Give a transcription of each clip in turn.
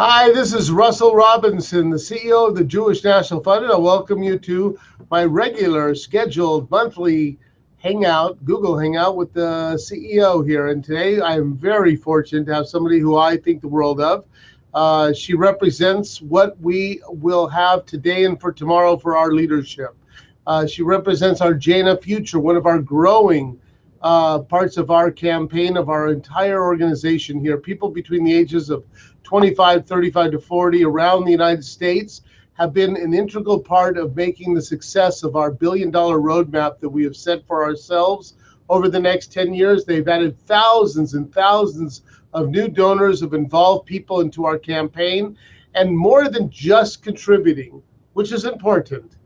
Hi, this is Russell Robinson, the CEO of the Jewish National Fund, and I welcome you to my regular scheduled monthly hangout, Google Hangout with the CEO here. And today I am very fortunate to have somebody who I think the world of. She represents what we will have today and for tomorrow for our leadership. She represents our JNF Future, one of our growing parts of our campaign, of our entire organization here. People between the ages of 25, 35 to 40 around the United States have been an integral part of making the success of our billion-dollar roadmap that we have set for ourselves over the next 10 years. They've added thousands and thousands of new donors, of involved people into our campaign, and more than just contributing, which is important,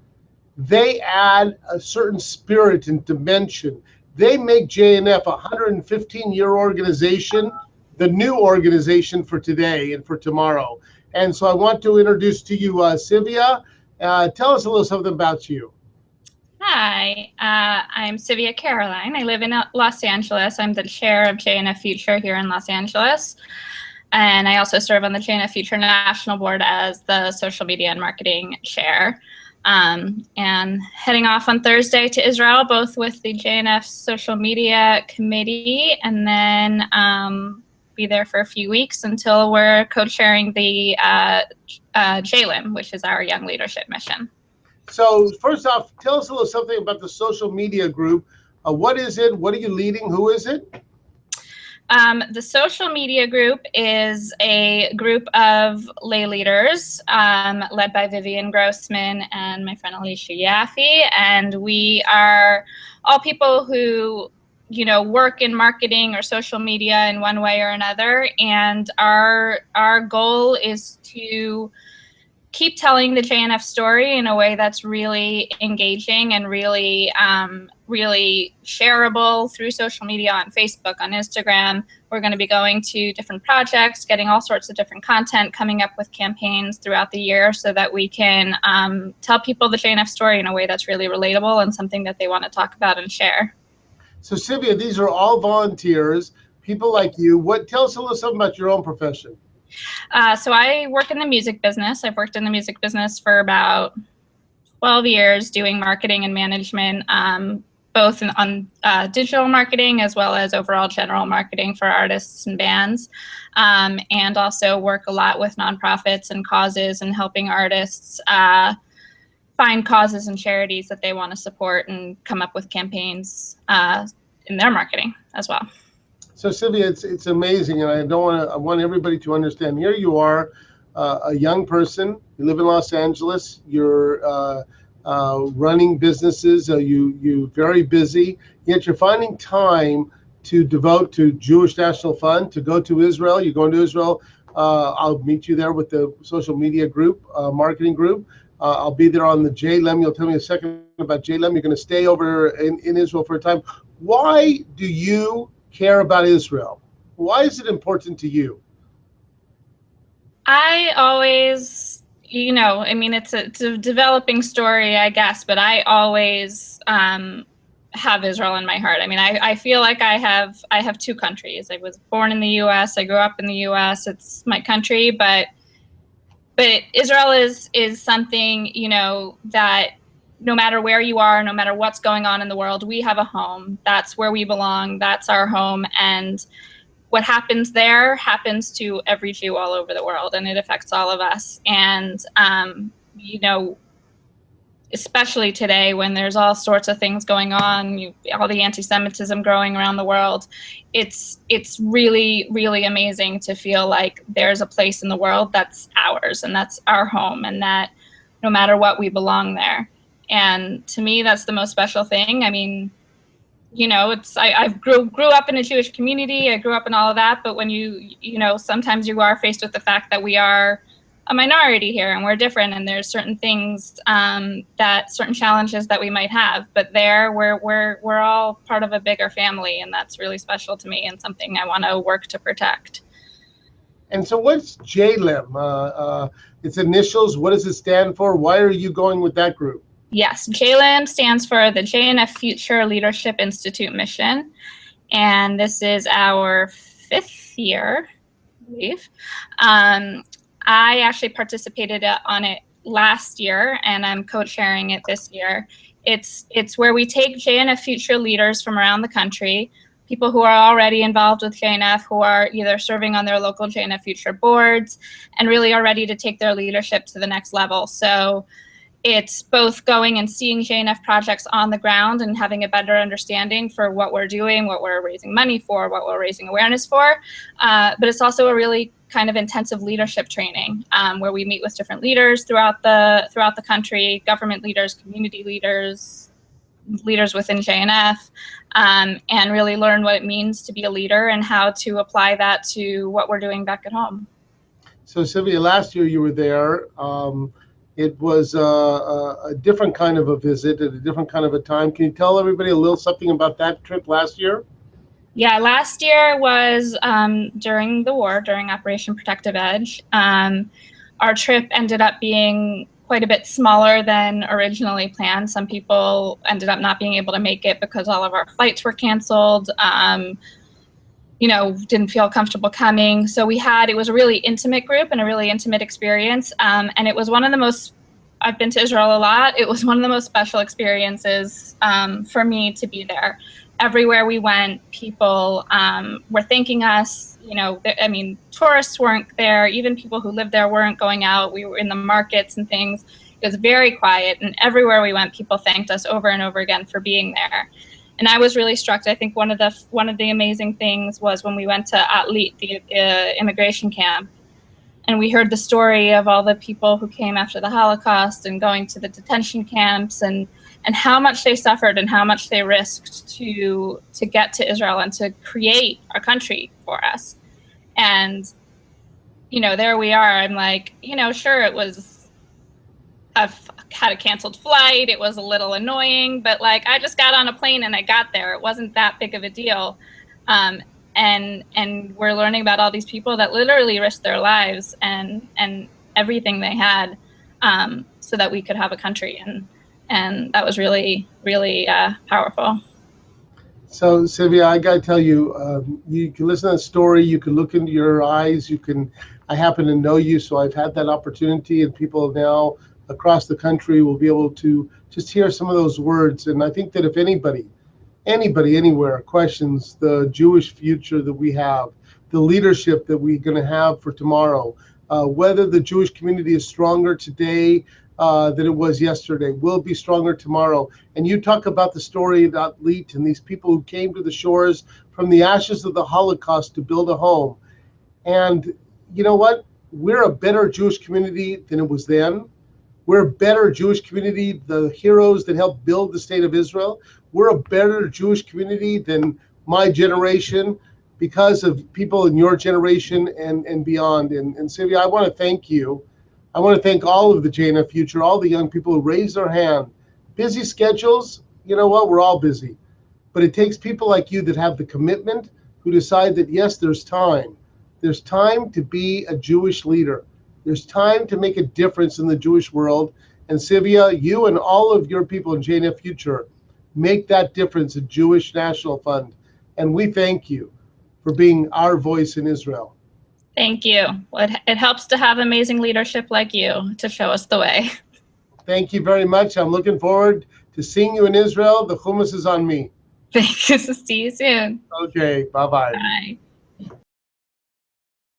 they add a certain spirit and dimension. They make JNF a 115-year organization, the new organization for today and for tomorrow. And so I want to introduce to you Sylvia. Tell us a little something about you. Hi, I'm Sylvia Caroline. I live in Los Angeles. I'm the chair of JNF Future here in Los Angeles. And I also serve on the JNF Future National Board as the social media and marketing chair. And heading off on Thursday to Israel, both with the JNF social media committee, and then be there for a few weeks until we're co-chairing the JLIM, which is our Young Leadership Mission. So first off, tell us a little something about the social media group. What is it? What are you leading? Who is it? The social media group is a group of lay leaders led by Vivian Grossman and my friend Alicia Yaffe. And we are all people who, work in marketing or social media in one way or another. And our goal is to keep telling the JNF story in a way that's really engaging and really shareable through social media, on Facebook, on Instagram. We're going to be going to different projects, getting all sorts of different content, coming up with campaigns throughout the year so that we can tell people the JNF story in a way that's really relatable and something that they want to talk about and share. So Sylvia, these are all volunteers, people like you. Tell us a little something about your own profession. So I work in the music business. I've worked in the music business for about 12 years doing marketing and management, both on digital marketing as well as overall general marketing for artists and bands, and also work a lot with nonprofits and causes and helping artists find causes and charities that they want to support and come up with campaigns in their marketing as well. So Sylvia, it's amazing, and I want everybody to understand. Here you are, a young person. You live in Los Angeles. You're running businesses. You're very busy. Yet you're finding time to devote to Jewish National Fund, to go to Israel. You're going to Israel. I'll meet you there with the social media group, marketing group. I'll be there on the JLIM. You'll tell me a second about JLIM. You're going to stay over in Israel for a time. Why do you care about Israel? Why is it important to you? I always, it's a developing story, I guess, but I always have Israel in my heart. I mean, I feel like I have two countries. I was born in the U.S. I grew up in the U.S. It's my country, but Israel is something, that no matter where you are, no matter what's going on in the world, we have a home. That's where we belong. That's our home. And what happens there happens to every Jew all over the world, and it affects all of us. And, especially today when there's all sorts of things going on, all the anti-Semitism growing around the world, it's really, really amazing to feel like there's a place in the world that's ours and that's our home, and that no matter what, we belong there. And to me, that's the most special thing. I mean, I grew up in a Jewish community. I grew up in all of that. But when sometimes you are faced with the fact that we are a minority here and we're different, and there's certain things certain challenges that we might have. But there, we're all part of a bigger family, and that's really special to me and something I want to work to protect. And so what's JLIM? Its initials, what does it stand for? Why are you going with that group? Yes, JLIM stands for the JNF Future Leadership Institute Mission, and this is our 5th year, I believe. I actually participated on it last year, and I'm co-chairing it this year. It's where we take JNF Future leaders from around the country, people who are already involved with JNF, who are either serving on their local JNF Future boards, and really are ready to take their leadership to the next level. So it's both going and seeing JNF projects on the ground and having a better understanding for what we're doing, what we're raising money for, what we're raising awareness for. But it's also a really kind of intensive leadership training where we meet with different leaders throughout the country, government leaders, community leaders, leaders within JNF, and really learn what it means to be a leader and how to apply that to what we're doing back at home. So Sylvia, last year you were there. It was a different kind of a visit at a different kind of a time. Can you tell everybody a little something about that trip last year? Yeah, last year was during the war, during Operation Protective Edge. Our trip ended up being quite a bit smaller than originally planned. Some people ended up not being able to make it because all of our flights were canceled. Didn't feel comfortable coming. So it was a really intimate group and a really intimate experience. And it was one of the most, I've been to Israel a lot. It was one of the most special experiences for me to be there. Everywhere we went, people were thanking us. Tourists weren't there. Even people who lived there weren't going out. We were in the markets and things. It was very quiet. And everywhere we went, people thanked us over and over again for being there. And I was really struck. I think one of the amazing things was when we went to Atlit, the immigration camp, and we heard the story of all the people who came after the Holocaust and going to the detention camps and how much they suffered and how much they risked to get to Israel and to create our country for us. And there we are. I'm like, sure, it was. I've had a canceled flight. It was a little annoying, but I just got on a plane and I got there. It wasn't that big of a deal. And we're learning about all these people that literally risked their lives and everything they had so that we could have a country. And that was really, really powerful. So Sylvia, I gotta tell you, you can listen to the story, you can look into your eyes, I happen to know you, so I've had that opportunity, and people now across the country will be able to just hear some of those words. And I think that if anybody, anywhere questions the Jewish future that we have, the leadership that we're going to have for tomorrow, whether the Jewish community is stronger today than it was yesterday, will be stronger tomorrow. And you talk about the story of Atlit and these people who came to the shores from the ashes of the Holocaust to build a home. And you know what? We're a better Jewish community than it was then. We're a better Jewish community, the heroes that helped build the state of Israel. We're a better Jewish community than my generation because of people in your generation and beyond. And Sylvia, I want to thank you. I want to thank all of the JNF Future, all the young people who raised their hand. Busy schedules, you know what? We're all busy. But it takes people like you that have the commitment, who decide that, yes, there's time. There's time to be a Jewish leader. There's time to make a difference in the Jewish world. And Sylvia, you and all of your people in JNF Future make that difference at Jewish National Fund. And we thank you for being our voice in Israel. Thank you. It helps to have amazing leadership like you to show us the way. Thank you very much. I'm looking forward to seeing you in Israel. The hummus is on me. Thanks. See you soon. Okay. Bye-bye. Bye.